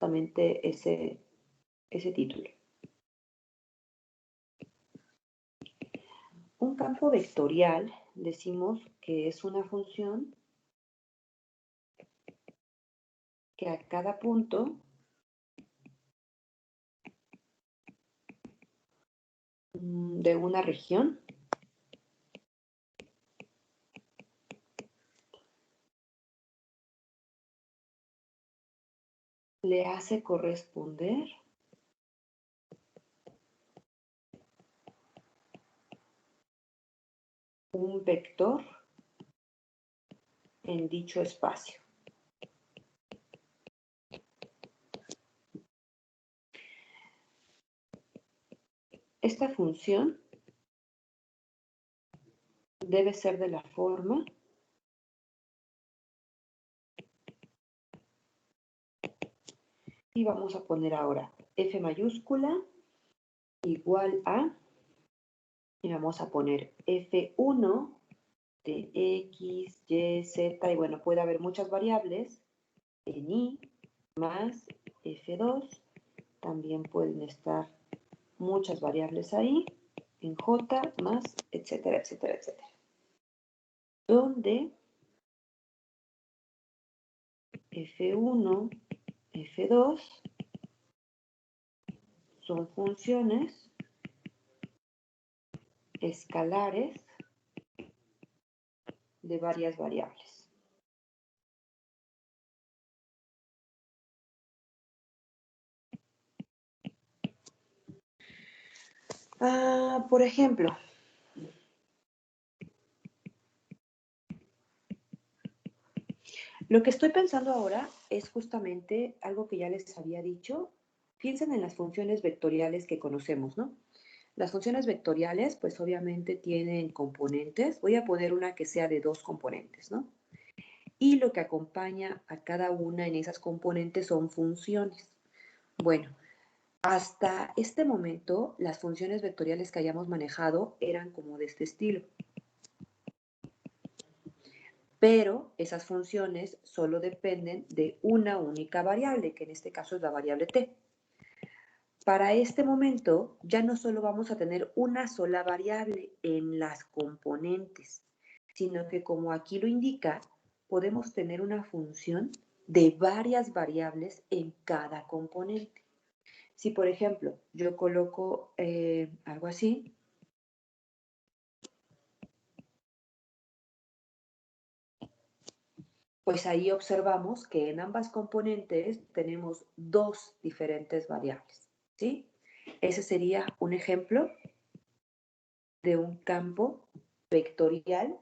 justamente ese título. Un campo vectorial, decimos que es una función que a cada punto de una región le hace corresponder un vector en dicho espacio. Esta función debe ser de la forma y vamos a poner ahora F mayúscula igual a, y vamos a poner F1 de X, Y, Z, y bueno, puede haber muchas variables en I más F2, también pueden estar muchas variables ahí, en J más, etcétera, etcétera, etcétera. Donde F1, F2 son funciones escalares de varias variables. Por ejemplo, lo que estoy pensando ahora es justamente algo que ya les había dicho. Piensen en las funciones vectoriales que conocemos, ¿no? Las funciones vectoriales, pues obviamente tienen componentes. Voy a poner una que sea de 2 componentes, ¿no? Y lo que acompaña a cada una en esas componentes son funciones. Bueno, hasta este momento, las funciones vectoriales que hayamos manejado eran como de este estilo. Pero esas funciones solo dependen de una única variable, que en este caso es la variable t. Para este momento, ya no solo vamos a tener una sola variable en las componentes, sino que como aquí lo indica, podemos tener una función de varias variables en cada componente. Si, por ejemplo, yo coloco algo así, pues ahí observamos que en ambas componentes tenemos 2 diferentes variables, ¿sí? Ese sería un ejemplo de un campo vectorial.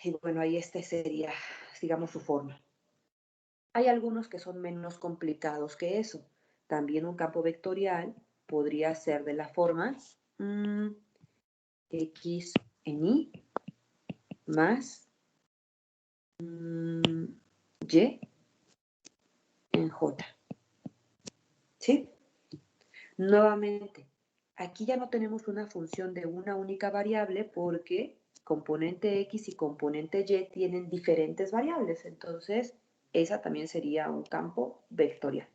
Y bueno, ahí este sería, digamos, su forma. Hay algunos que son menos complicados que eso. También un campo vectorial podría ser de la forma X en Y más Y en J. ¿Sí? Nuevamente, aquí ya no tenemos una función de una única variable porque componente X y componente Y tienen diferentes variables. Entonces, esa también sería un campo vectorial.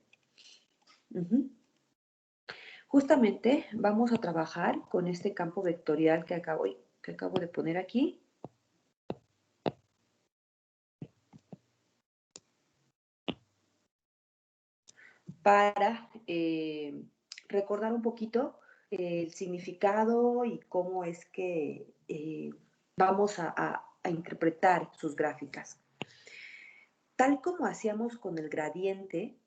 Justamente vamos a trabajar con este campo vectorial que acabo de poner aquí. Para recordar un poquito el significado y cómo es que vamos a interpretar sus gráficas. Tal como hacíamos con el gradiente,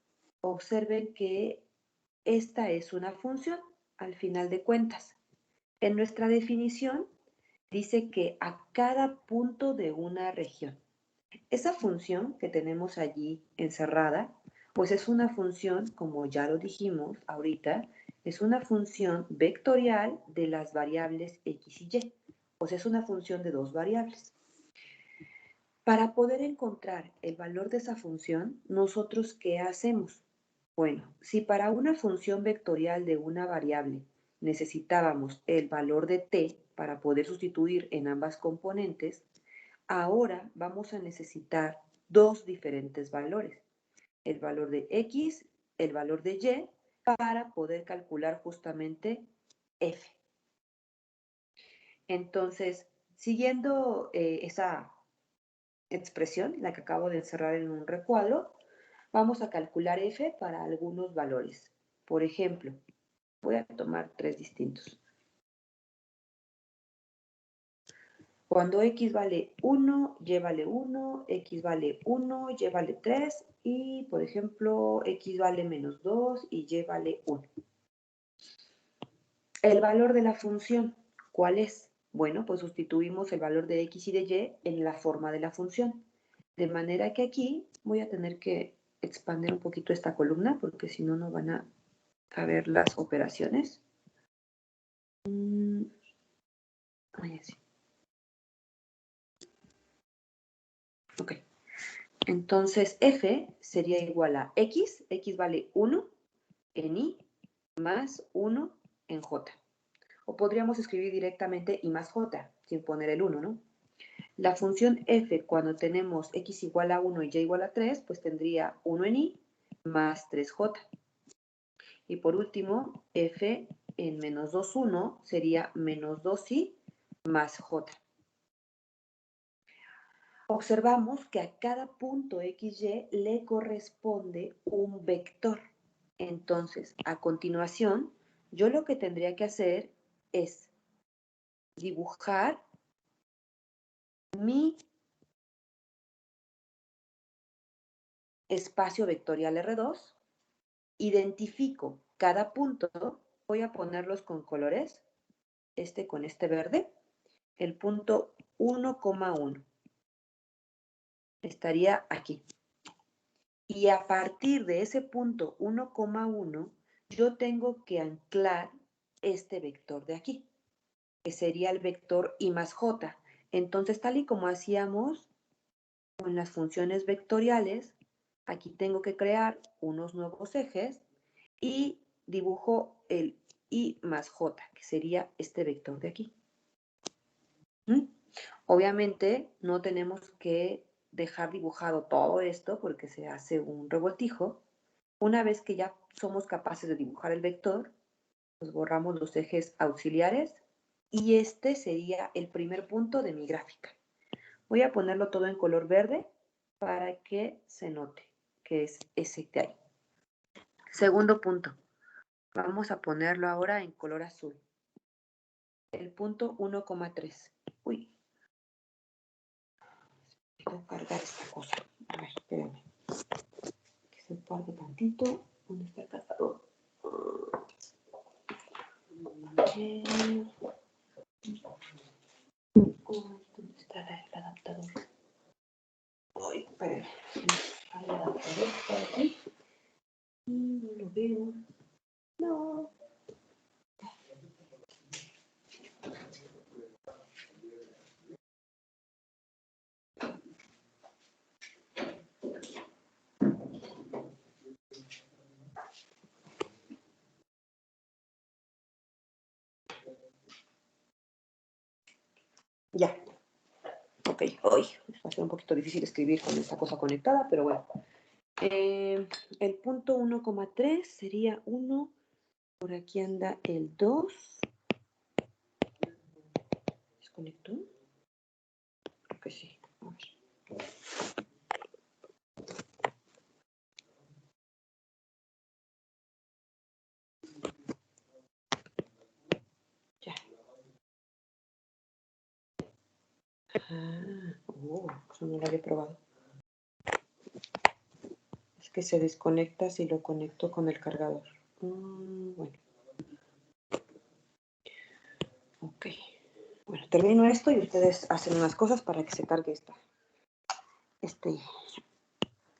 observen que esta es una función al final de cuentas. En nuestra definición dice que a cada punto de una región. Esa función que tenemos allí encerrada, pues es una función, como ya lo dijimos ahorita, es una función vectorial de las variables x y y. O sea, es una función de 2 variables. Para poder encontrar el valor de esa función, ¿nosotros qué hacemos? Bueno, si para una función vectorial de una variable necesitábamos el valor de t para poder sustituir en ambas componentes, ahora vamos a necesitar 2 diferentes valores. el valor de X, el valor de Y, para poder calcular justamente F. Entonces, siguiendo esa expresión, la que acabo de encerrar en un recuadro, vamos a calcular F para algunos valores. Por ejemplo, voy a tomar 3 distintos. Cuando X vale 1, Y vale 1, X vale 1, Y vale 3 y, por ejemplo, X vale menos 2 y Y vale 1. El valor de la función, ¿cuál es? Bueno, pues sustituimos el valor de X y de Y en la forma de la función. De manera que aquí voy a tener que expandir un poquito esta columna porque si no, no van a caber las operaciones. Ahí así. Ok. Entonces, F sería igual a X. X vale 1 en Y más 1 en J. O podríamos escribir directamente Y más J, sin poner el 1, ¿no? La función F, cuando tenemos X igual a 1 y Y igual a 3, pues tendría 1 en Y más 3J. Y por último, F en menos 2, 1 sería menos 2Y más J. Observamos que a cada punto XY le corresponde un vector. Entonces, a continuación, yo lo que tendría que hacer es dibujar mi espacio vectorial R2, identifico cada punto, voy a ponerlos con colores, este con este verde, el punto 1,1 estaría aquí. Y a partir de ese punto 1,1, yo tengo que anclar este vector de aquí, que sería el vector I más J. Entonces, tal y como hacíamos con las funciones vectoriales, aquí tengo que crear unos nuevos ejes y dibujo el I más J, que sería este vector de aquí. Obviamente no tenemos que dejar dibujado todo esto porque se hace un revoltijo. Una vez que ya somos capaces de dibujar el vector, pues borramos los ejes auxiliares y este sería el primer punto de mi gráfica. Voy a ponerlo todo en color verde para que se note que es ese de ahí. Segundo punto. Vamos a ponerlo ahora en color azul. El punto 1,3. Uy. Voy a cargar esta cosa. A ver, espérenme. Que se parte tantito. ¿Dónde está el cargador? ¿Dónde está el adaptador? Ay, espérenme. El adaptador está aquí. No lo veo. No. Ya. Ok, hoy va a ser un poquito difícil escribir con esta cosa conectada, pero bueno. El punto 1,3 sería 1. Por aquí anda el 2. ¿Desconectó? Creo que sí. A ver. Ya. Eso no lo había probado. Es que se desconecta si lo conecto con el cargador. Bueno. Ok. Bueno, termino esto y ustedes hacen unas cosas para que se cargue este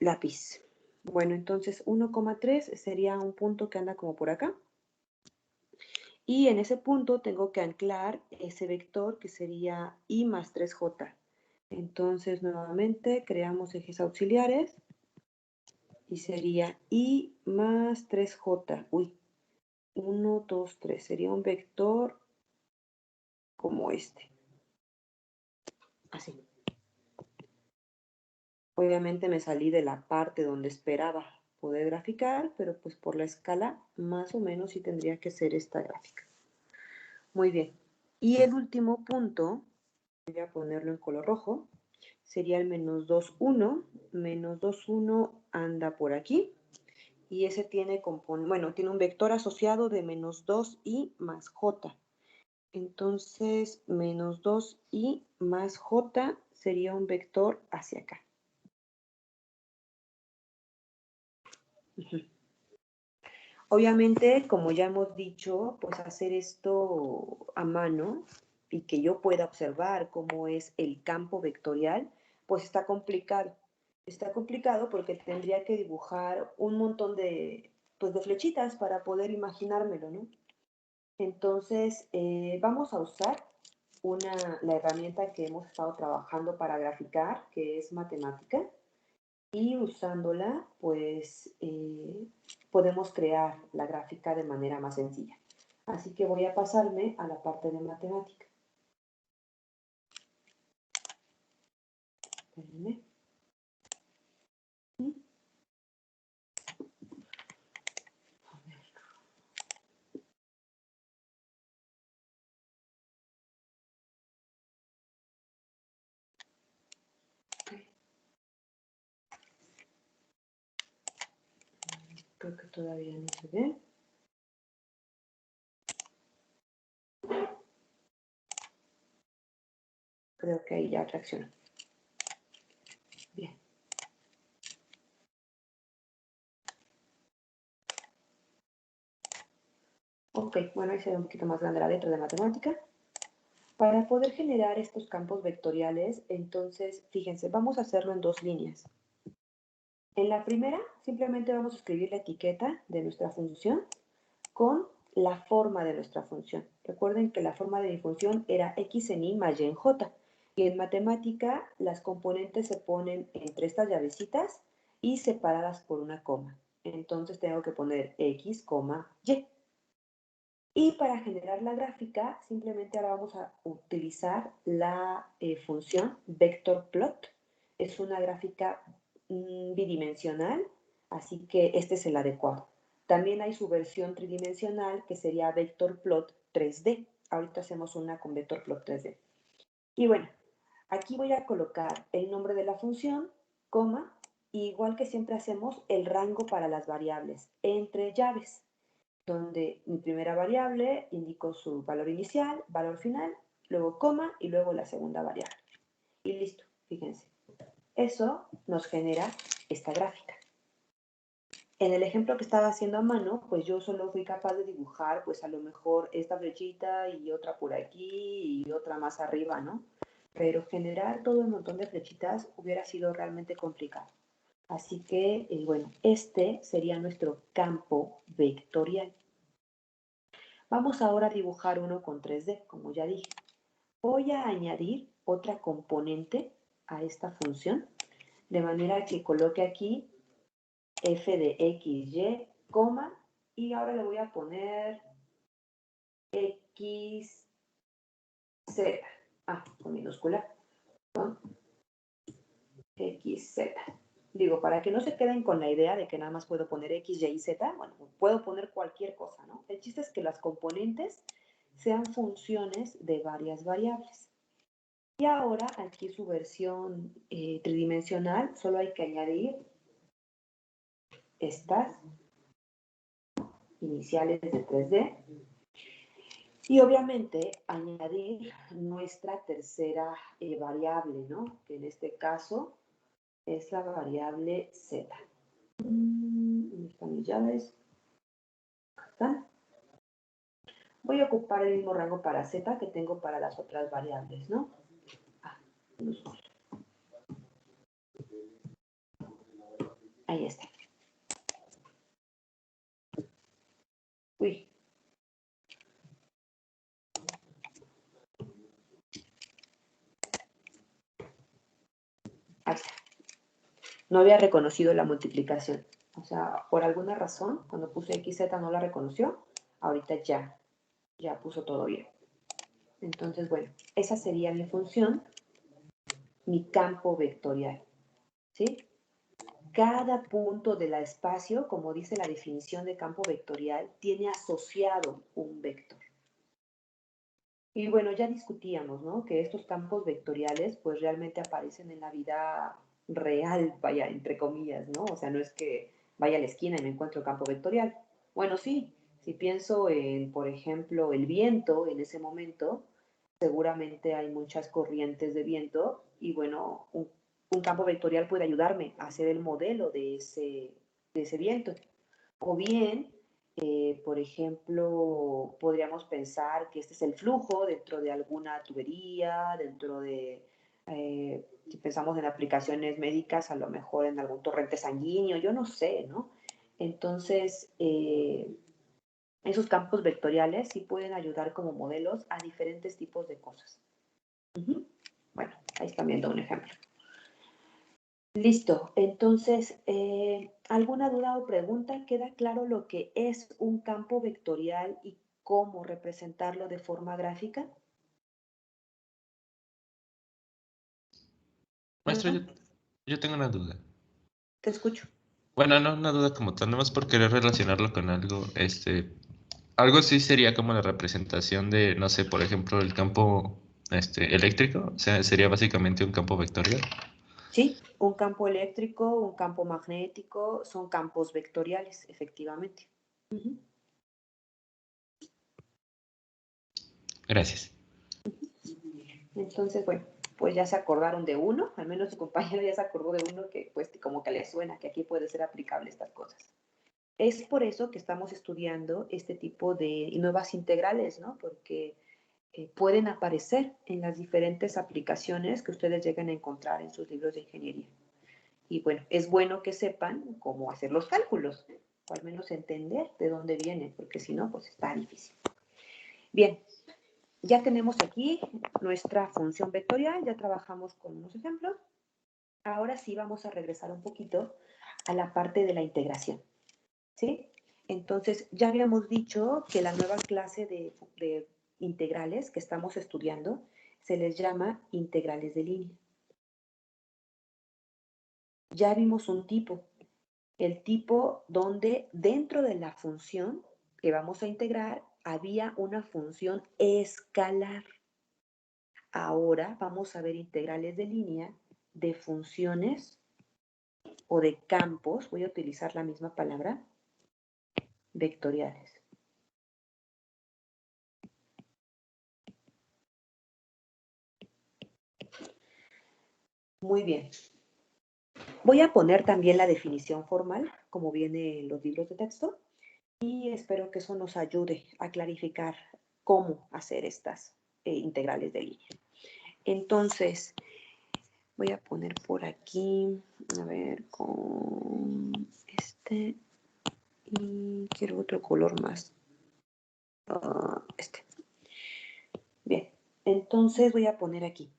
lápiz. Bueno, entonces 1,3 sería un punto que anda como por acá. Y en ese punto tengo que anclar ese vector que sería I más 3J. Entonces, nuevamente, creamos ejes auxiliares y sería I más 3J. Uy, 1, 2, 3. Sería un vector como este. Así. Obviamente me salí de la parte donde esperaba poder graficar, pero pues por la escala más o menos sí tendría que ser esta gráfica. Muy bien. Y el último punto, voy a ponerlo en color rojo, sería el menos 2, 1. Menos 2, 1 anda por aquí. Y ese tiene, tiene un vector asociado de menos 2i más j. Entonces, menos 2i más j sería un vector hacia acá. Obviamente, como ya hemos dicho, pues hacer esto a mano y que yo pueda observar cómo es el campo vectorial, pues está complicado. Está complicado porque tendría que dibujar un montón de, pues, de flechitas para poder imaginármelo, ¿no? Entonces, vamos a usar la herramienta que hemos estado trabajando para graficar, que es matemática, y usándola, pues, podemos crear la gráfica de manera más sencilla. Así que voy a pasarme a la parte de matemática. Espérenme. Creo que todavía no se ve. Creo que ahí ya reaccionó. Bien. Ok, bueno, ahí se ve un poquito más grande la letra de matemática. Para poder generar estos campos vectoriales, entonces, fíjense, vamos a hacerlo en dos líneas. En la primera, simplemente vamos a escribir la etiqueta de nuestra función con la forma de nuestra función. Recuerden que la forma de mi función era x en y más y en j. Y en matemática, las componentes se ponen entre estas llavecitas y separadas por una coma. Entonces tengo que poner x, y. Y para generar la gráfica, simplemente ahora vamos a utilizar la función vectorplot. Es una gráfica bidimensional, así que este es el adecuado. También hay su versión tridimensional, que sería vectorplot 3D. Ahorita hacemos una con vectorplot 3D. Y bueno, aquí voy a colocar el nombre de la función, coma, y igual que siempre hacemos, el rango para las variables, entre llaves, donde mi primera variable indico su valor inicial, valor final, luego coma y luego la segunda variable. Y listo, fíjense. Eso nos genera esta gráfica. En el ejemplo que estaba haciendo a mano, pues yo solo fui capaz de dibujar, pues a lo mejor esta flechita y otra por aquí y otra más arriba, ¿no? Pero generar todo un montón de flechitas hubiera sido realmente complicado. Así que, bueno, este sería nuestro campo vectorial. Vamos ahora a dibujar uno con 3D, como ya dije. Voy a añadir otra componente a esta función, de manera que coloque aquí f de x, y, coma, y ahora le voy a poner x, z, con minúscula, ¿no? x, z. Digo, para que no se queden con la idea de que nada más puedo poner x, y, z, bueno, puedo poner cualquier cosa, ¿no? El chiste es que las componentes sean funciones de varias variables. Y ahora, aquí su versión tridimensional, solo hay que añadir estas iniciales de 3D y obviamente añadir nuestra tercera variable, ¿no? Que en este caso es la variable z. ¿Dónde están mis llaves? ¿Están? Voy a ocupar el mismo rango para z que tengo para las otras variables, ¿no? Ahí está. Uy. Ahí está. No había reconocido la multiplicación. O sea, por alguna razón, cuando puse XZ no la reconoció. Ahorita ya puso todo bien. Entonces, bueno, esa sería mi función, mi campo vectorial. ¿Sí? cada punto del espacio, como dice la definición de campo vectorial, tiene asociado un vector. Y bueno, ya discutíamos, ¿no? Que estos campos vectoriales pues realmente aparecen en la vida real, vaya, entre comillas, ¿no? O sea, no es que vaya a la esquina y me encuentro campo vectorial. Bueno, sí, si pienso en, por ejemplo, el viento en ese momento, seguramente hay muchas corrientes de viento y bueno, un campo vectorial puede ayudarme a hacer el modelo de ese viento. O bien, por ejemplo, podríamos pensar que este es el flujo dentro de alguna tubería, dentro de, si pensamos en aplicaciones médicas, a lo mejor en algún torrente sanguíneo, yo no sé, ¿no? Entonces, esos campos vectoriales sí pueden ayudar como modelos a diferentes tipos de cosas. Bueno, ahí están viendo un ejemplo. Listo, entonces, ¿alguna duda o pregunta? ¿Queda claro lo que es un campo vectorial y cómo representarlo de forma gráfica? Maestro, ¿No? yo tengo una duda. Te escucho. Bueno, no una duda como tal, nomás por querer relacionarlo con algo, algo sí sería como la representación de, no sé, por ejemplo, el campo, eléctrico, o sea, sería básicamente un campo vectorial. Sí, un campo eléctrico, un campo magnético, son campos vectoriales, efectivamente. Ujú. Gracias. Entonces, bueno, pues ya se acordaron de uno, al menos su compañero ya se acordó de uno que pues como que le suena, que aquí puede ser aplicable estas cosas. Es por eso que estamos estudiando este tipo de nuevas integrales, ¿no? Porque pueden aparecer en las diferentes aplicaciones que ustedes lleguen a encontrar en sus libros de ingeniería. Y bueno, es bueno que sepan cómo hacer los cálculos, o al menos entender de dónde vienen, porque si no, pues está difícil. Bien, ya tenemos aquí nuestra función vectorial, ya trabajamos con unos ejemplos. Ahora sí vamos a regresar un poquito a la parte de la integración, ¿sí? Entonces, ya habíamos dicho que la nueva clase de integrales que estamos estudiando se les llama integrales de línea. Ya vimos un tipo, el tipo donde dentro de la función que vamos a integrar había una función escalar. Ahora vamos a ver integrales de línea de funciones o de campos, voy a utilizar la misma palabra, vectoriales. Muy bien. Voy a poner también la definición formal, como viene en los libros de texto, y espero que eso nos ayude a clarificar cómo hacer estas integrales de línea. Entonces, voy a poner por aquí, a ver, con este, y quiero otro color más. Este. Bien, entonces voy a poner aquí,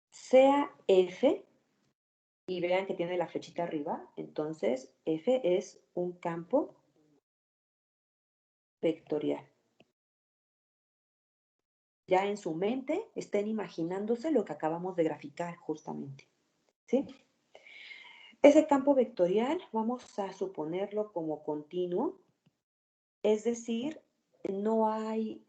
sea F, y vean que tiene la flechita arriba, entonces F es un campo vectorial. Ya en su mente estén imaginándose lo que acabamos de graficar justamente, ¿sí? Ese campo vectorial vamos a suponerlo como continuo, es decir, no hay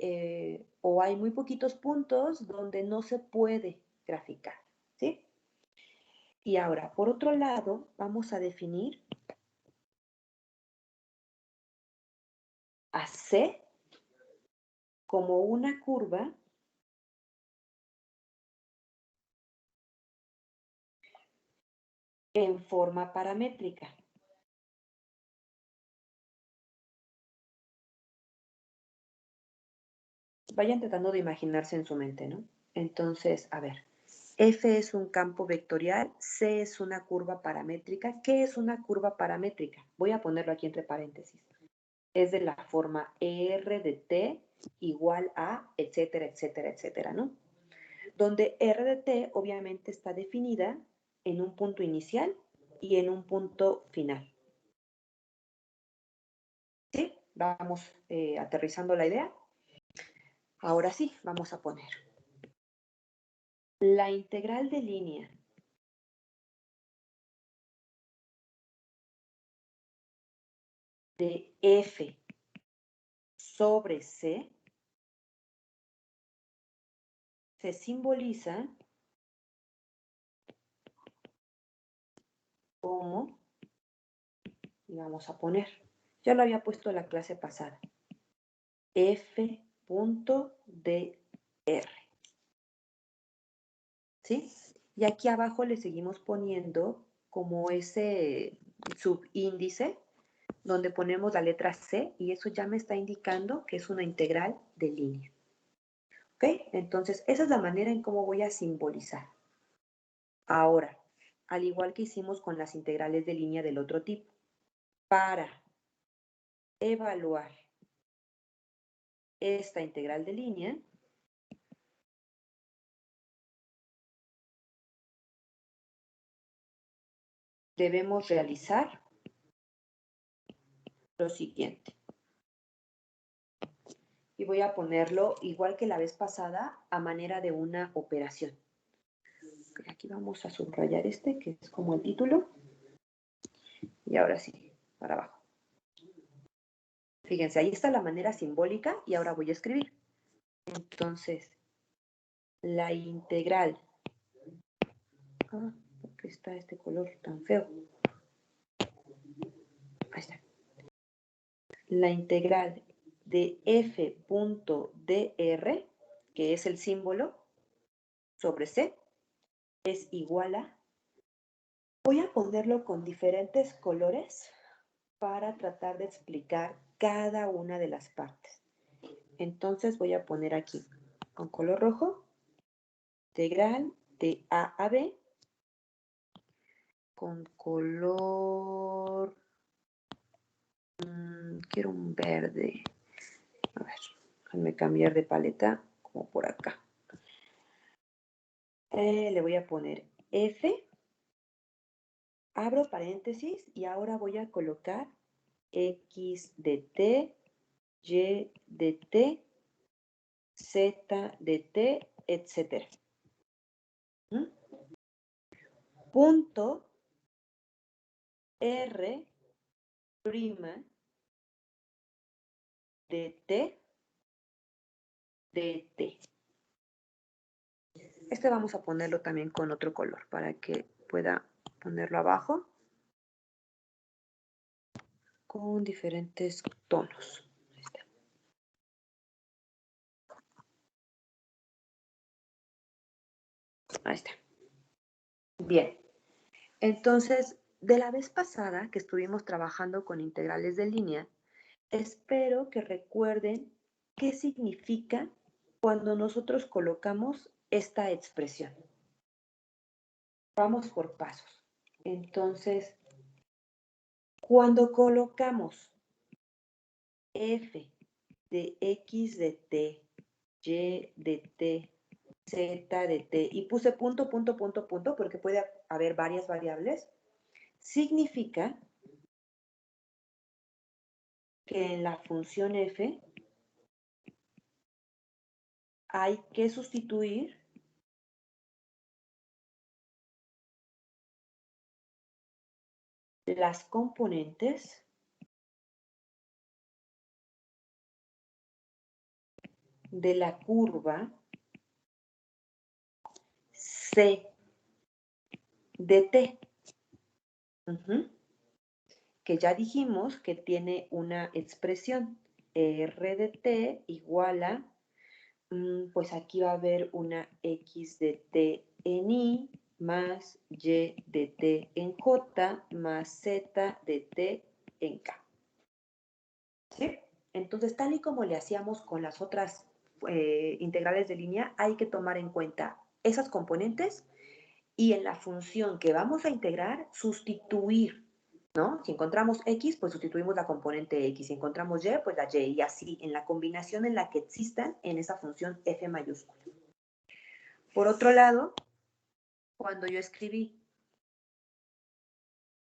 o hay muy poquitos puntos donde no se puede graficar, ¿sí? Y ahora, por otro lado, vamos a definir a C como una curva en forma paramétrica. Vayan tratando de imaginarse en su mente, ¿no? Entonces, a ver, F es un campo vectorial, C es una curva paramétrica. ¿Qué es una curva paramétrica? Voy a ponerlo aquí entre paréntesis. Es de la forma R de T igual a, etcétera, etcétera, etcétera, ¿no? Donde R de T obviamente está definida en un punto inicial y en un punto final. ¿Sí? Vamos aterrizando la idea. Ahora sí, vamos a poner la integral de línea de f sobre c se simboliza como, y vamos a poner, ya lo había puesto en la clase pasada, f.dr. ¿Sí? Y aquí abajo le seguimos poniendo como ese subíndice donde ponemos la letra C y eso ya me está indicando que es una integral de línea. ¿Ok? Entonces, esa es la manera en cómo voy a simbolizar. Ahora, al igual que hicimos con las integrales de línea del otro tipo, para evaluar esta integral de línea, debemos realizar lo siguiente. Y voy a ponerlo igual que la vez pasada a manera de una operación. Aquí vamos a subrayar este, que es como el título. Y ahora sí, para abajo. Fíjense, ahí está la manera simbólica y ahora voy a escribir. Entonces, la integral. ¿Por qué está este color tan feo? Ahí está. La integral de f.dr, que es el símbolo, sobre c, es igual a... Voy a ponerlo con diferentes colores para tratar de explicar cada una de las partes. Entonces voy a poner aquí con color rojo, integral de A a B, con color, quiero un verde, a ver, déjenme cambiar de paleta como por acá. Le voy a poner F, abro paréntesis y ahora voy a colocar X de T, Y de T, Z de T, etc. Punto R prima de T de T. Este vamos a ponerlo también con otro color para que pueda ponerlo abajo con diferentes tonos. Ahí está. Ahí está. Bien. Entonces, de la vez pasada que estuvimos trabajando con integrales de línea, espero que recuerden qué significa cuando nosotros colocamos esta expresión. Vamos por pasos. Entonces, cuando colocamos f de x de t, y de t, z de t, y puse punto, punto, punto, punto, porque puede haber varias variables, significa que en la función f hay que sustituir las componentes de la curva C de t, que ya dijimos que tiene una expresión r de t igual a, pues aquí va a haber una x de t en i más y de t en j más z de t en k. ¿Sí? Entonces, tal y como le hacíamos con las otras integrales de línea, hay que tomar en cuenta esas componentes y en la función que vamos a integrar, sustituir, ¿no? Si encontramos x, pues sustituimos la componente x. Si encontramos y, pues la y. Y así, en la combinación en la que existan en esa función f mayúscula. Por otro lado, cuando yo escribí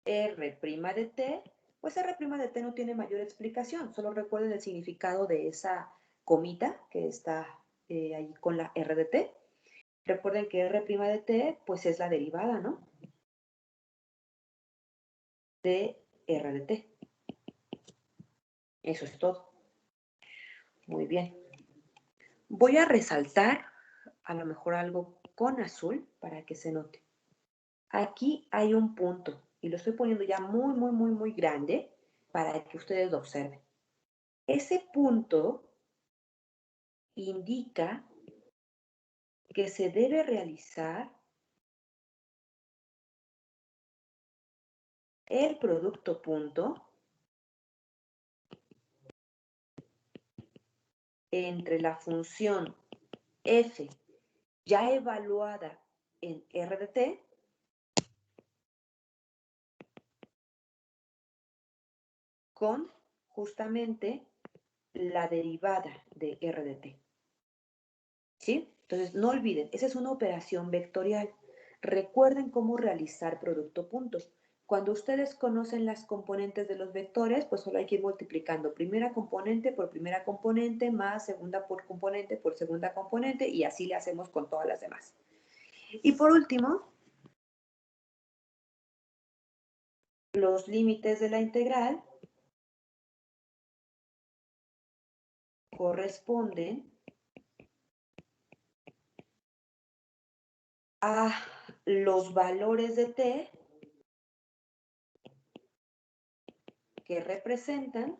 r' de t, pues r' de t no tiene mayor explicación. Solo recuerden el significado de esa comita que está ahí con la r de t. Recuerden que r' de t, pues es la derivada, ¿no? De r de t. Eso es todo. Muy bien. Voy a resaltar a lo mejor algo con azul para que se note. Aquí hay un punto y lo estoy poniendo ya muy grande para que ustedes lo observen. Ese punto indica que se debe realizar el producto punto entre la función f ya evaluada en R de t con justamente la derivada de R de t. ¿Sí? Entonces, no olviden, esa es una operación vectorial. Recuerden cómo realizar producto punto. Cuando ustedes conocen las componentes de los vectores, pues solo hay que ir multiplicando primera componente por primera componente, más segunda por segunda componente, y así le hacemos con todas las demás. Y por último, los límites de la integral corresponden a los valores de t que representan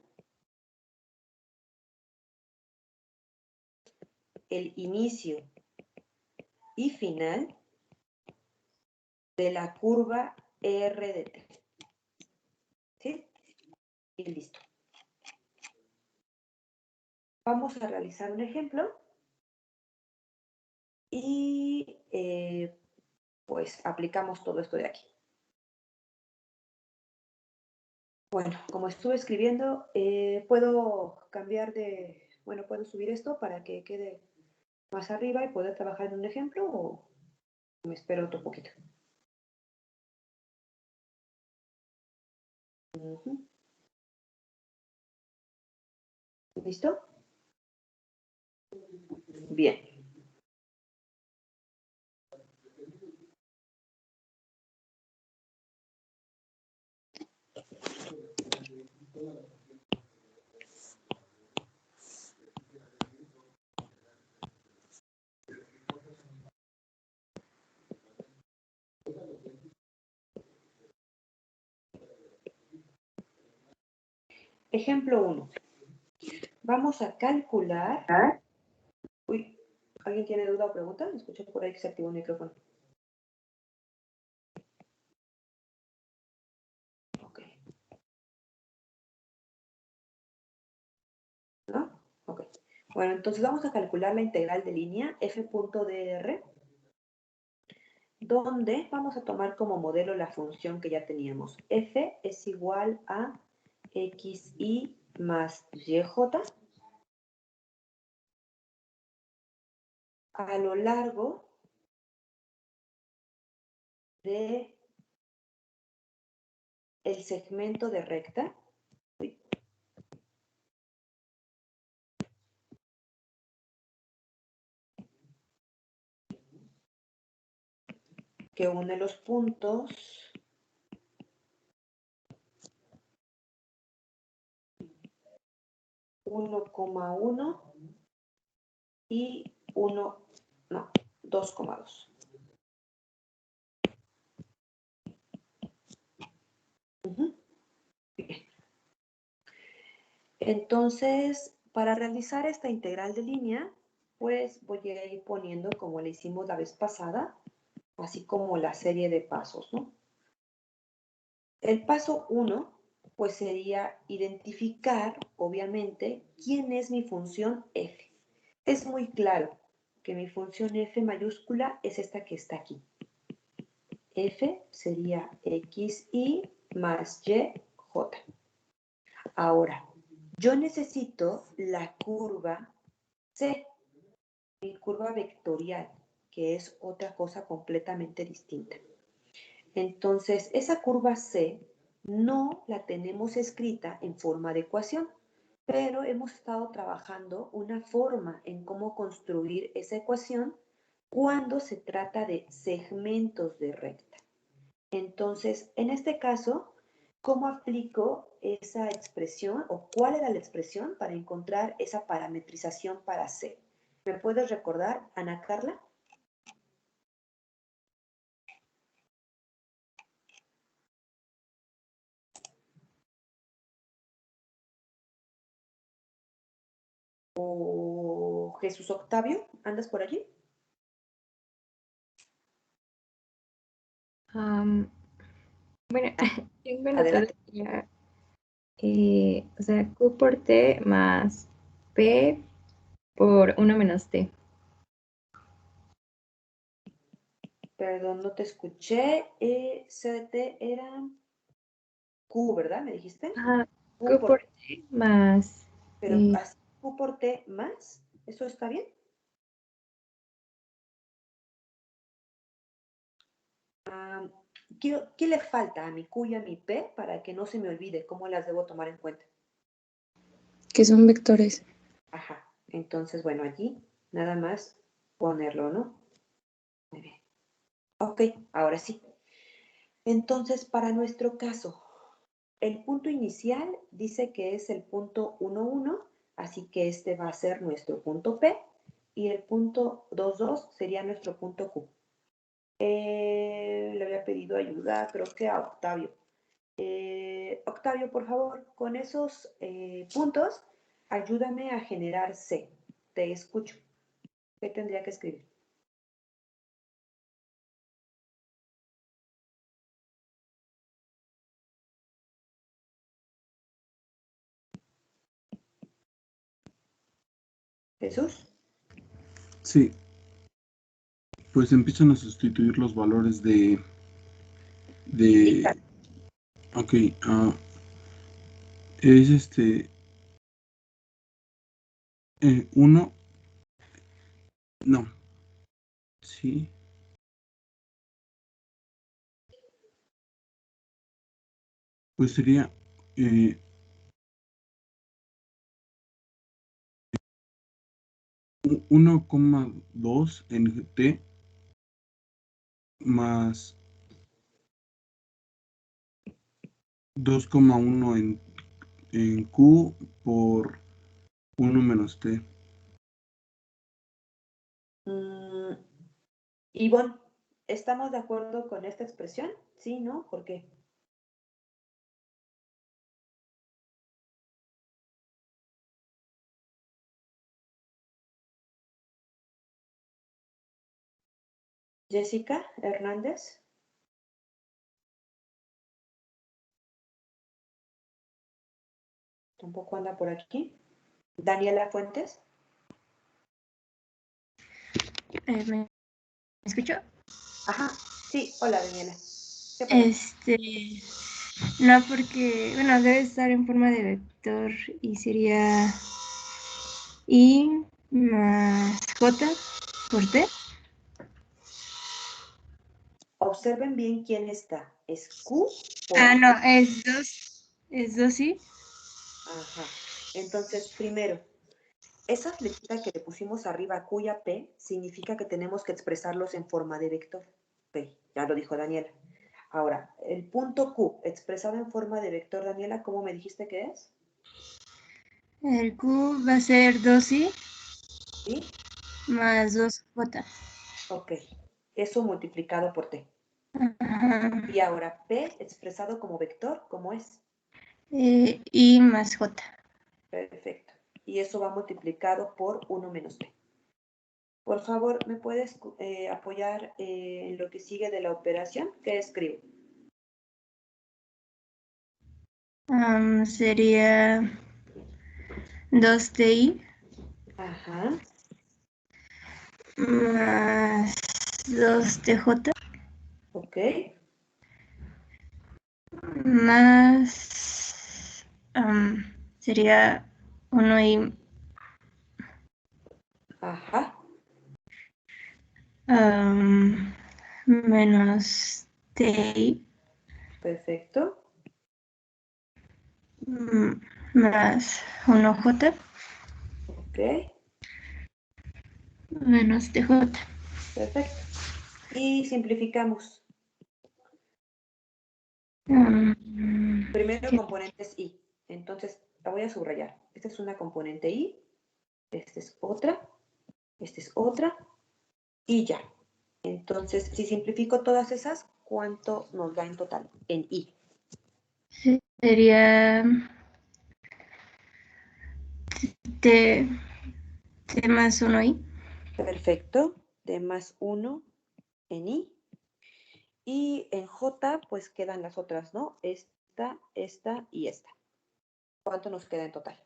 el inicio y final de la curva R de t. ¿Sí? Y listo. Vamos a realizar un ejemplo y pues aplicamos todo esto de aquí. Bueno, como estuve escribiendo, puedo cambiar de, bueno, puedo subir esto para que quede más arriba y poder trabajar en un ejemplo o me espero otro poquito. ¿Listo? Bien. Ejemplo 1. Vamos a calcular. Uy, ¿alguien tiene duda o pregunta? Me escuché por ahí que se activó el micrófono. Ok. ¿No? Ok. Bueno, entonces vamos a calcular la integral de línea f.dr, donde vamos a tomar como modelo la función que ya teníamos. F es igual a xy más yj a lo largo de el segmento de recta que une los puntos 1,1 y 2,2. Bien. Entonces, para realizar esta integral de línea, pues voy a ir poniendo como le hicimos la vez pasada, así como la serie de pasos, ¿no? El paso 1, pues sería identificar, obviamente, quién es mi función f. Es muy claro que mi función f mayúscula es esta que está aquí. F sería xy más y, j. Ahora, yo necesito la curva C, mi curva vectorial, que es otra cosa completamente distinta. Entonces, esa curva C no la tenemos escrita en forma de ecuación, pero hemos estado trabajando una forma en cómo construir esa ecuación cuando se trata de segmentos de recta. Entonces, en este caso, ¿cómo aplico esa expresión o cuál era la expresión para encontrar esa parametrización para C? ¿Me puedes recordar, Ana Carla? ¿O Jesús Octavio? ¿Andas por allí? Bueno, tengo anotado Adelante. ya, o sea, Q por T más P por 1 menos T. Perdón, no te escuché. C de T era Q, ¿verdad? ¿Me dijiste? Ajá, Q Q por, por T más, pero así, Q por T más. ¿Eso está bien? Ah, ¿qué le falta a mi Q y a mi P para que no se me olvide cómo las debo tomar en cuenta? que son vectores. Ajá. Entonces, bueno, allí nada más ponerlo, ¿no? Muy bien. Ok, ahora sí. Entonces, para nuestro caso, el punto inicial dice que es el punto 1, 1, así que este va a ser nuestro punto P y el punto 2, 2 sería nuestro punto Q. Le había pedido ayuda, creo que a Octavio. Octavio, por favor, con esos puntos, ayúdame a generar C. Te escucho. ¿Qué tendría que escribir? Jesús. Sí, pues empiezan a sustituir los valores de ok, es 1, no, sí, pues sería 1,2 en T más 2,1 en Q por 1 menos T. Ivonne, ¿estamos de acuerdo con esta expresión? Sí, ¿no? ¿Por qué? Jessica Hernández. Tampoco anda por aquí. Daniela Fuentes. ¿Me escucho? Ajá, sí, hola Daniela. ¿Qué pasa? No, porque, bueno, debe estar en forma de vector y sería I más J por T. Observen bien quién está. ¿Es Q por No, es 2 I. Ajá. Entonces, primero, esa flechita que le pusimos arriba a Q y a P significa que tenemos que expresarlos en forma de vector. P, ya lo dijo Daniela. Ahora, el punto Q expresado en forma de vector, Daniela, ¿cómo me dijiste que es? El Q va a ser 2I ¿Sí? más 2J. Ok. Eso multiplicado por T. Ajá. Y ahora, P expresado como vector, ¿cómo es? I más J. Perfecto. Y eso va multiplicado por 1 menos P. Por favor, ¿me puedes apoyar en lo que sigue de la operación? ¿Qué escribo? Sería 2TI Ajá. más 2TJ Ok. más sería 1I Ajá. menos TI Perfecto. más 1J Ok. menos TJ. Perfecto. Y simplificamos. Primero componente es I. Entonces, la voy a subrayar. Esta es una componente I. Esta es otra. Esta es otra. Y ya. Entonces, si simplifico todas esas, ¿cuánto nos da en total? En I. Sería T más 1i. Perfecto. D más 1 en I. Y en J, pues quedan las otras, ¿no? Esta, esta y esta. ¿Cuánto nos queda en total?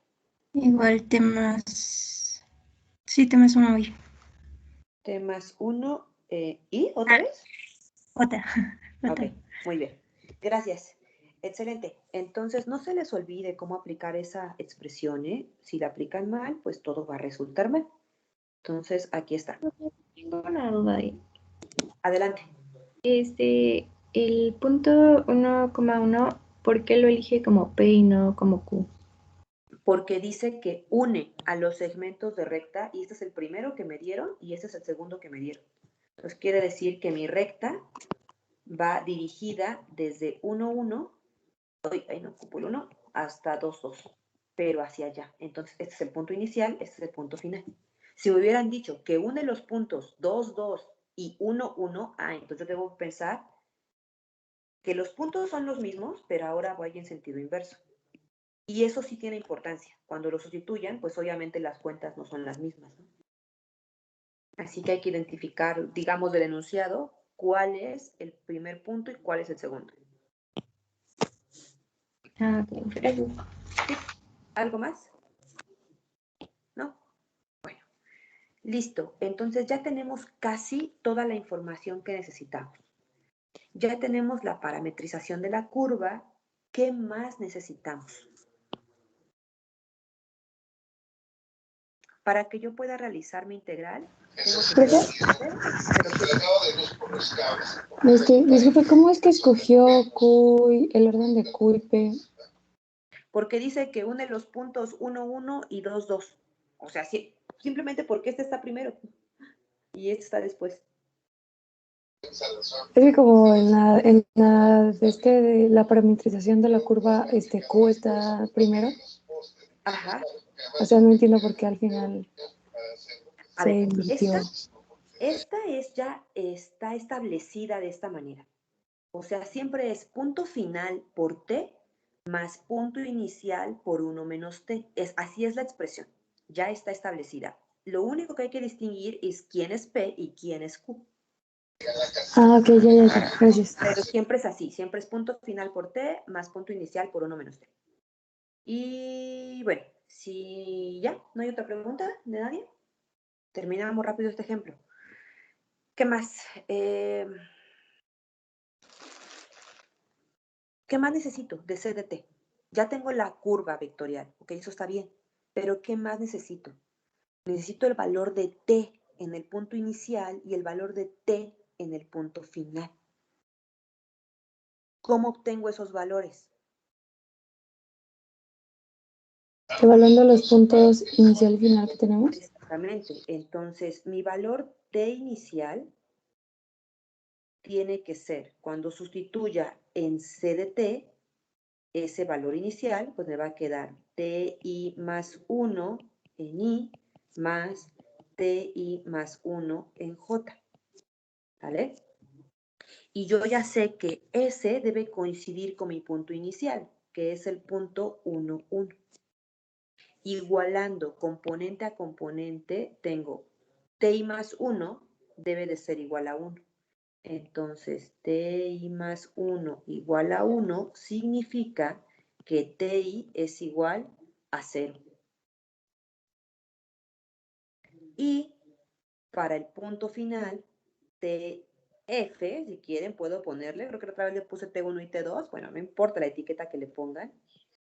Igual T más... Sí, T más 1i. T más 1 ¿y otra vez? J. Ok, muy bien. Gracias. Excelente. Entonces, no se les olvide cómo aplicar esa expresión, ¿eh? Si la aplican mal, pues todo va a resultar mal. Entonces, aquí está. Tengo una duda ahí. Adelante. El punto 1,1, ¿por qué lo elige como P y no como Q? Porque dice que une a los segmentos de recta, y este es el primero que me dieron, y este es el segundo que me dieron. Entonces, quiere decir que mi recta va dirigida desde 1, 1, ahí no ocupo el 1, hasta 2, 2, pero hacia allá. Entonces, este es el punto inicial, este es el punto final. Si me hubieran dicho que une los puntos 2, 2 y 1, 1, entonces debo pensar que los puntos son los mismos, pero ahora voy en sentido inverso. Y eso sí tiene importancia. Cuando lo sustituyan, pues obviamente las cuentas no son las mismas, ¿no? Así que hay que identificar, digamos, del enunciado, cuál es el primer punto y cuál es el segundo. Ok, gracias. ¿Algo más? ¿No? Bueno, listo. Entonces ya tenemos casi toda la información que necesitamos. Ya tenemos la parametrización de la curva. ¿Qué más necesitamos? Para que yo pueda realizar mi integral, tengo que... Disculpe, ¿cómo es que escogió el orden de Q y P? Porque dice que une los puntos 1, 1 y 2, 2. O sea, simplemente porque este está primero y este está después. Es que como de la parametrización de la curva, Q está primero. Ajá. O sea, no entiendo por qué al final A se ver, invirtió. esta ya está establecida de esta manera. O sea, siempre es punto final por t más punto inicial por 1 menos t. Así es la expresión. Ya está establecida. Lo único que hay que distinguir es quién es p y quién es q. Ok, ya, gracias. Pero siempre es así. Siempre es punto final por t más punto inicial por 1 menos t. Y bueno, si ya no hay otra pregunta de nadie, terminamos rápido este ejemplo. ¿Qué más? ¿Qué más necesito de C de T? Ya tengo la curva vectorial, ok, eso está bien, pero ¿qué más necesito? Necesito el valor de T en el punto inicial y el valor de T en el punto final. ¿Cómo obtengo esos valores? Evaluando los puntos inicial y final que tenemos. Exactamente, entonces mi valor T inicial tiene que ser, cuando sustituya en C de T, ese valor inicial, pues me va a quedar TI más 1 en I más TI más 1 en J. ¿Vale? Y yo ya sé que S debe coincidir con mi punto inicial, que es el punto 1, 1. Igualando componente a componente, tengo TI más 1 debe de ser igual a 1. Entonces, TI más 1 igual a 1 significa que TI es igual a 0. Y para el punto final, TF, si quieren, puedo ponerle, creo que otra vez le puse T1 y T2, bueno, no importa la etiqueta que le pongan,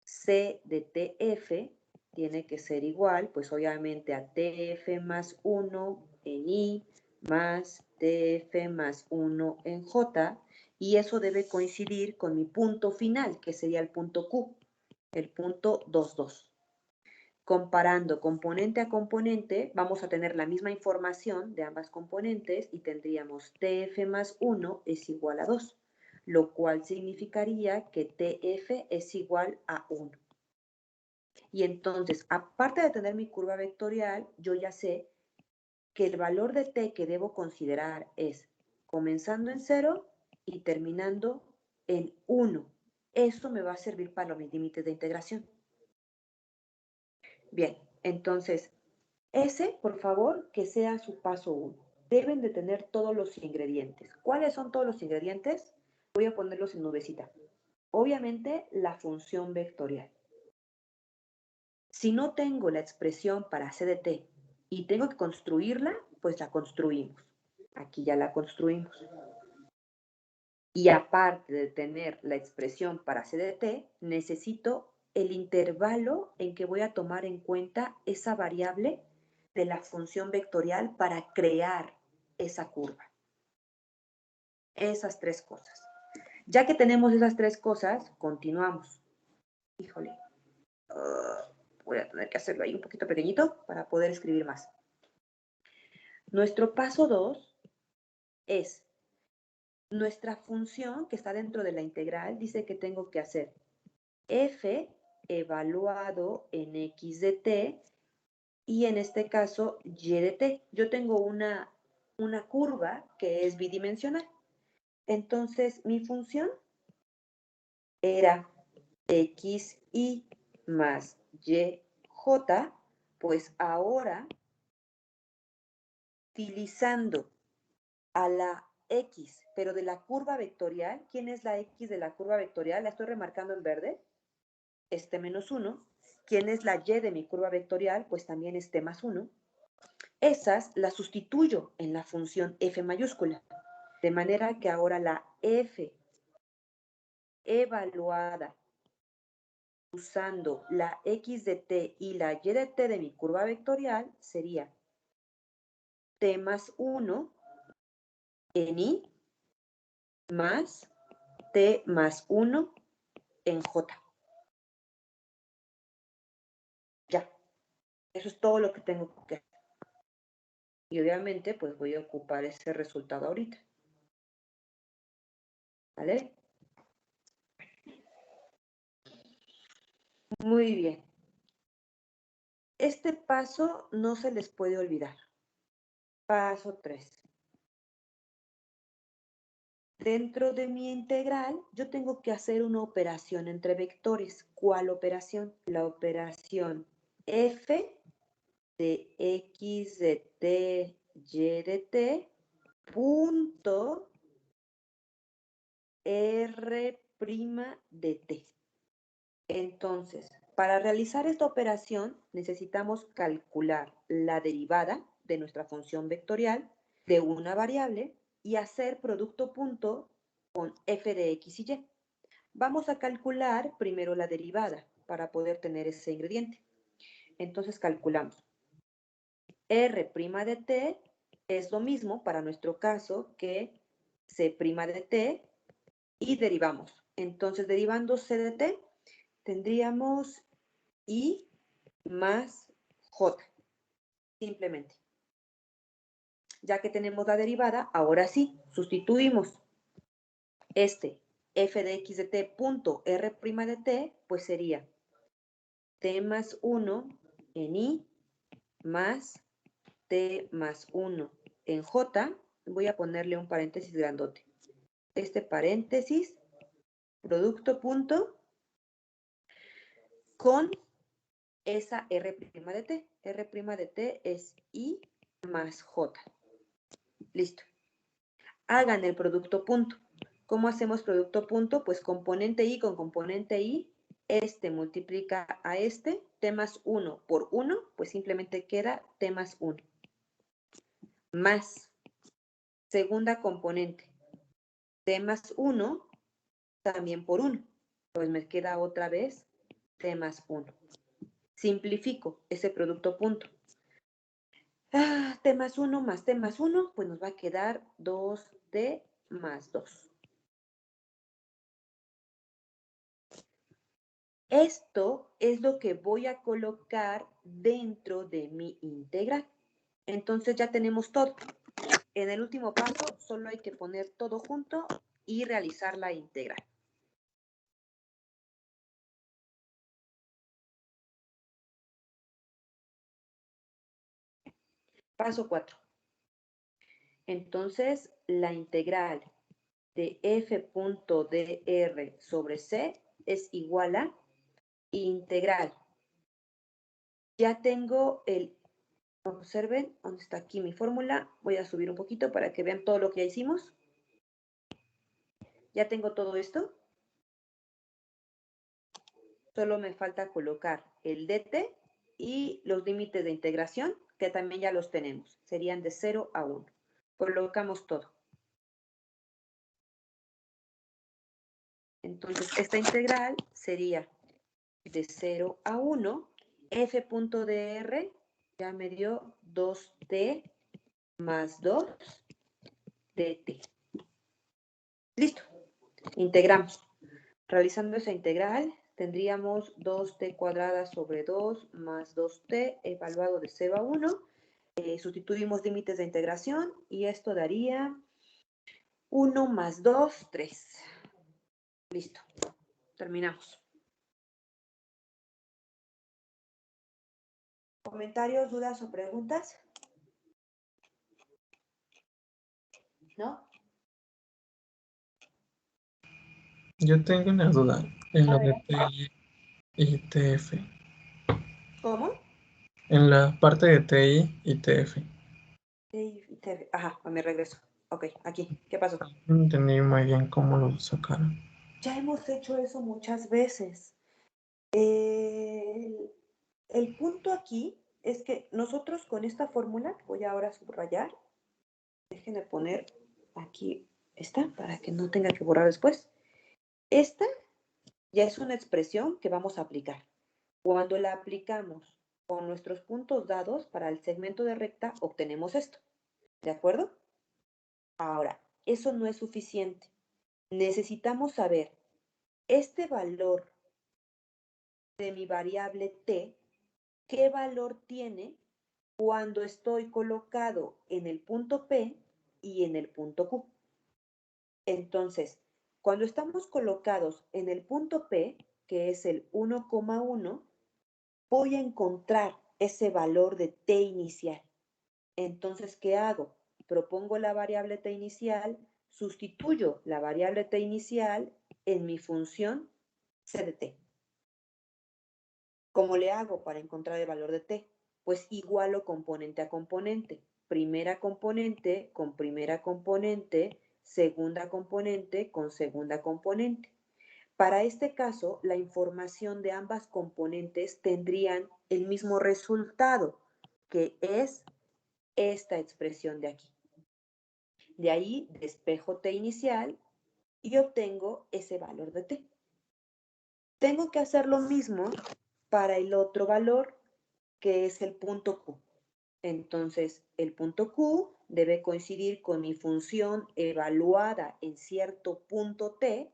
C de TF tiene que ser igual, pues obviamente a TF más 1 en I más TF más 1 en J, y eso debe coincidir con mi punto final, que sería el punto Q, el punto 2, 2. Comparando componente a componente, vamos a tener la misma información de ambas componentes y tendríamos TF más 1 es igual a 2. lo cual significaría que TF es igual a 1. Y entonces, aparte de tener mi curva vectorial, yo ya sé que el valor de t que debo considerar es comenzando en 0 y terminando en 1. Eso me va a servir para los límites de integración. Bien, entonces, ese, por favor, que sea su paso 1. Deben de tener todos los ingredientes. ¿Cuáles son todos los ingredientes? Voy a ponerlos en nubecita. Obviamente, la función vectorial. Si no tengo la expresión para c de t y tengo que construirla, pues la construimos. Aquí ya la construimos. Y aparte de tener la expresión para c de t, necesito el intervalo en que voy a tomar en cuenta esa variable de la función vectorial para crear esa curva. Esas tres cosas. Ya que tenemos esas tres cosas, continuamos. Híjole. Voy a tener que hacerlo ahí un poquito pequeñito para poder escribir más. Nuestro paso 2 es nuestra función que está dentro de la integral, dice que tengo que hacer f evaluado en x de t y en este caso y de t. Yo tengo una curva que es bidimensional. Entonces, mi función era xy más yj, pues ahora, utilizando a la x, pero de la curva vectorial, ¿quién es la x de la curva vectorial? La estoy remarcando en verde, este menos 1. ¿Quién es la y de mi curva vectorial? Pues también este más 1. Esas las sustituyo en la función f mayúscula, de manera que ahora la f evaluada usando la x de t y la y de t de mi curva vectorial sería t más 1 en i más t más 1 en j. Ya, eso es todo lo que tengo que hacer. Y obviamente, pues voy a ocupar ese resultado ahorita. ¿Vale? Muy bien. Este paso no se les puede olvidar. Paso 3. Dentro de mi integral, yo tengo que hacer una operación entre vectores. ¿Cuál operación? La operación f de x de t, y de t, punto r' de t. Entonces, para realizar esta operación necesitamos calcular la derivada de nuestra función vectorial de una variable y hacer producto punto con f de x y y. Vamos a calcular primero la derivada para poder tener ese ingrediente. Entonces calculamos. R' de t es lo mismo para nuestro caso que c' de t y derivamos. Entonces, derivando c de t, tendríamos i más j, simplemente. Ya que tenemos la derivada, ahora sí, sustituimos este f de x de t punto r' de t, pues sería t más 1 en i más t más 1 en j. Voy a ponerle un paréntesis grandote. Este paréntesis, producto punto, con esa r' de t. R' de t es i más j. Listo. Hagan el producto punto. ¿Cómo hacemos producto punto? Pues componente i con componente i, este multiplica a este, t más 1 por 1, pues simplemente queda t más 1. Más, segunda componente, t más 1, también por 1. Pues me queda otra vez t más 1. Simplifico ese producto punto. T más 1 más t más 1, pues nos va a quedar 2t más 2. Esto es lo que voy a colocar dentro de mi integral. Entonces ya tenemos todo. En el último paso solo hay que poner todo junto y realizar la integral. Paso 4. Entonces, la integral de f.dr sobre c es igual a integral. Ya tengo el, observen, ¿dónde está aquí mi fórmula? Voy a subir un poquito para que vean todo lo que ya hicimos. Ya tengo todo esto. Solo me falta colocar el dt y los límites de integración, que también ya los tenemos. Serían de 0 a 1. Colocamos todo. Entonces, esta integral sería de 0 a 1. f.dr ya me dio 2t más 2 dt. Listo. Integramos. Realizando esa integral, tendríamos 2t cuadrada sobre 2 más 2t evaluado de 0 a 1. Sustituimos límites de integración y esto daría 1 más 2, 3. Listo. Terminamos. ¿Comentarios, dudas o preguntas? ¿No? Yo tengo una duda en A lo ver. de TI y TF. ¿Cómo? En la parte de TI y TF. Ajá, me regreso. Ok, aquí. ¿Qué pasó? No entendí muy bien cómo lo sacaron. Ya hemos hecho eso muchas veces. El punto aquí es que nosotros con esta fórmula, voy ahora a subrayar, déjenme poner aquí esta para que no tenga que borrar después. Esta ya es una expresión que vamos a aplicar. Cuando la aplicamos con nuestros puntos dados para el segmento de recta, obtenemos esto. ¿De acuerdo? Ahora, eso no es suficiente. Necesitamos saber este valor de mi variable t, ¿qué valor tiene cuando estoy colocado en el punto P y en el punto Q? Entonces, cuando estamos colocados en el punto P, que es el 1,1, voy a encontrar ese valor de t inicial. Entonces, ¿qué hago? Propongo la variable t inicial, sustituyo la variable t inicial en mi función c de t. ¿Cómo le hago para encontrar el valor de t? Pues igualo componente a componente. Primera componente con primera componente, segunda componente con segunda componente. Para este caso, la información de ambas componentes tendrían el mismo resultado, que es esta expresión de aquí. De ahí despejo t inicial y obtengo ese valor de t. Tengo que hacer lo mismo para el otro valor, que es el punto Q. Entonces, el punto Q debe coincidir con mi función evaluada en cierto punto t.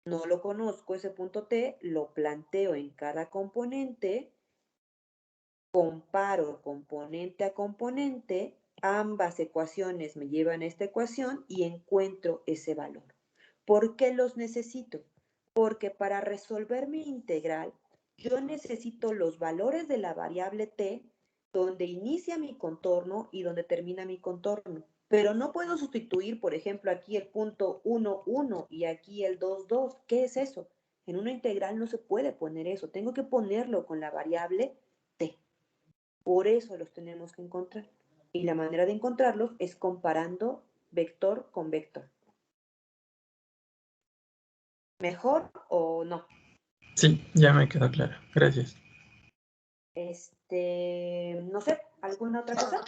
No lo conozco ese punto t, lo planteo en cada componente, comparo componente a componente, ambas ecuaciones me llevan a esta ecuación y encuentro ese valor. ¿Por qué los necesito? Porque para resolver mi integral, yo necesito los valores de la variable t, donde inicia mi contorno y donde termina mi contorno. Pero no puedo sustituir, por ejemplo, aquí el punto 1, 1 y aquí el 2, 2. ¿Qué es eso? En una integral no se puede poner eso. Tengo que ponerlo con la variable t. Por eso los tenemos que encontrar. Y la manera de encontrarlos es comparando vector con vector. ¿Mejor o no? Sí, ya me quedó claro. Gracias. No sé, ¿alguna otra cosa?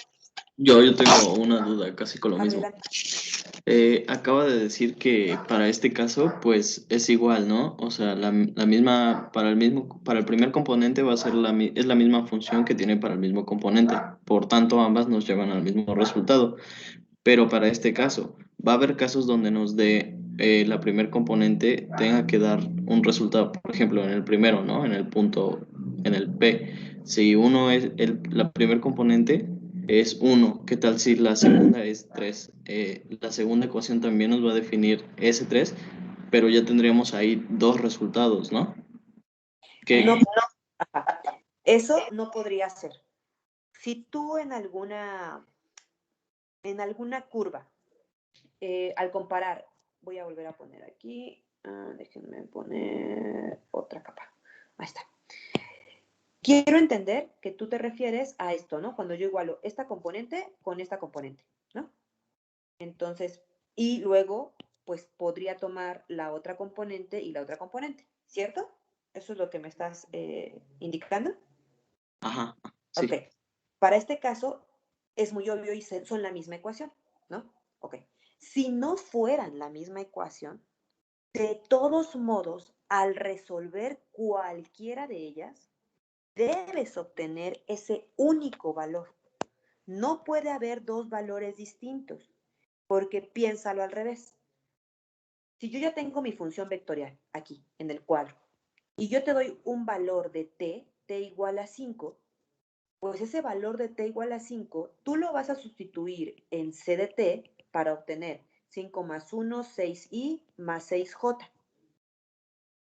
Yo tengo una duda casi con lo mismo. Adelante. Acaba de decir que para este caso, pues es igual, ¿no? O sea, la misma, para el primer componente va a ser es la misma función que tiene para el mismo componente. Por tanto, ambas nos llevan al mismo resultado. Pero para este caso, va a haber casos donde nos dé la primer componente tenga que dar un resultado, por ejemplo, en el primero, ¿no? En el punto, en el P. Si uno es la primer componente es 1. ¿Qué tal si la segunda es 3? La segunda ecuación también nos va a definir ese 3, pero ya tendríamos ahí dos resultados, ¿no? No, eso no podría ser. Si tú en alguna curva, al comparar, voy a volver a poner aquí, déjenme poner otra capa. Ahí está. Quiero entender que tú te refieres a esto, ¿no? Cuando yo igualo esta componente con esta componente, ¿no? Entonces, y luego, pues podría tomar la otra componente y la otra componente, ¿cierto? ¿Eso es lo que me estás indicando? Ajá, sí. Ok. Para este caso, es muy obvio y son la misma ecuación, ¿no? Ok. Si no fueran la misma ecuación, de todos modos, al resolver cualquiera de ellas, debes obtener ese único valor. No puede haber dos valores distintos, porque piénsalo al revés. Si yo ya tengo mi función vectorial aquí, en el cuadro, y yo te doy un valor de t igual a 5, pues ese valor de t igual a 5, tú lo vas a sustituir en c de t para obtener 5 más 1, 6i más 6j.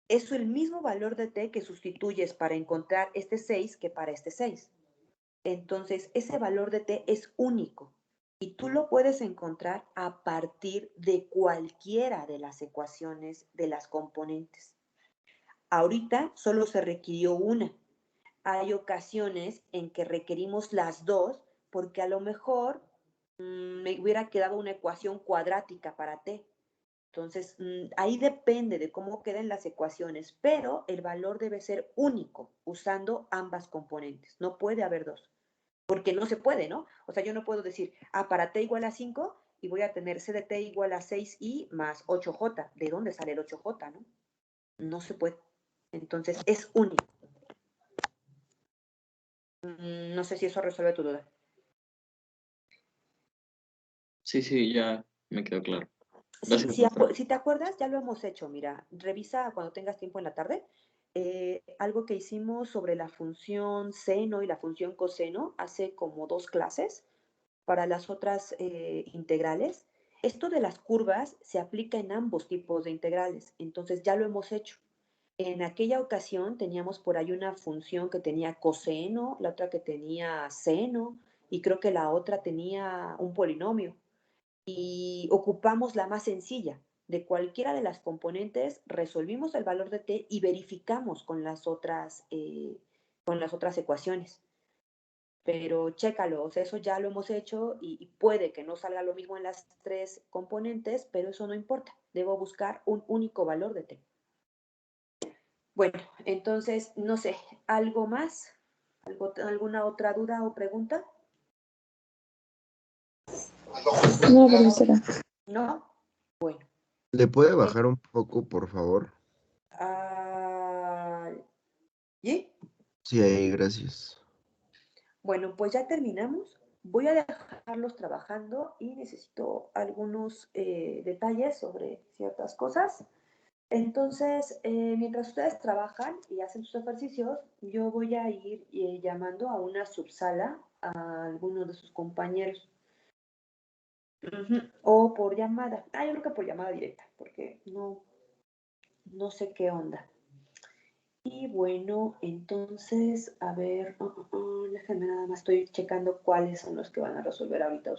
Es el mismo valor de t que sustituyes para encontrar este 6 que para este 6. Entonces, ese valor de t es único y tú lo puedes encontrar a partir de cualquiera de las ecuaciones de las componentes. Ahorita solo se requirió una. Hay ocasiones en que requerimos las dos porque a lo mejor me hubiera quedado una ecuación cuadrática para t. Entonces, ahí depende de cómo queden las ecuaciones, pero el valor debe ser único usando ambas componentes. No puede haber dos, porque no se puede, ¿no? O sea, yo no puedo decir, para t igual a 5 y voy a tener c de t igual a 6i más 8j. ¿De dónde sale el 8j, no? No se puede. Entonces, es único. No sé si eso resuelve tu duda. Sí, ya me quedó claro. Sí, Gracias. si te acuerdas, ya lo hemos hecho. Mira, revisa cuando tengas tiempo en la tarde. Algo que hicimos sobre la función seno y la función coseno hace como 2 clases para las otras integrales. Esto de las curvas se aplica en ambos tipos de integrales, entonces ya lo hemos hecho. En aquella ocasión teníamos por ahí una función que tenía coseno, la otra que tenía seno y creo que la otra tenía un polinomio. Y ocupamos la más sencilla. De cualquiera de las componentes resolvimos el valor de t y verificamos con las otras ecuaciones. Pero chécalo, o sea, eso ya lo hemos hecho y puede que no salga lo mismo en las 3 componentes, pero eso no importa. Debo buscar un único valor de t. Bueno, entonces, no sé, ¿algo más? ¿Alguna otra duda o pregunta? No, profesora. ¿No? Bueno. ¿Le puede bajar un poco, por favor? ¿Y? Sí, ahí, gracias. Bueno, pues ya terminamos. Voy a dejarlos trabajando y necesito algunos detalles sobre ciertas cosas. Entonces, mientras ustedes trabajan y hacen sus ejercicios, yo voy a ir llamando a una subsala a algunos de sus compañeros. O por llamada. Yo creo que por llamada directa, porque no sé qué onda. Y bueno, entonces, a ver, déjenme nada más, estoy checando cuáles son los que van a resolver ahorita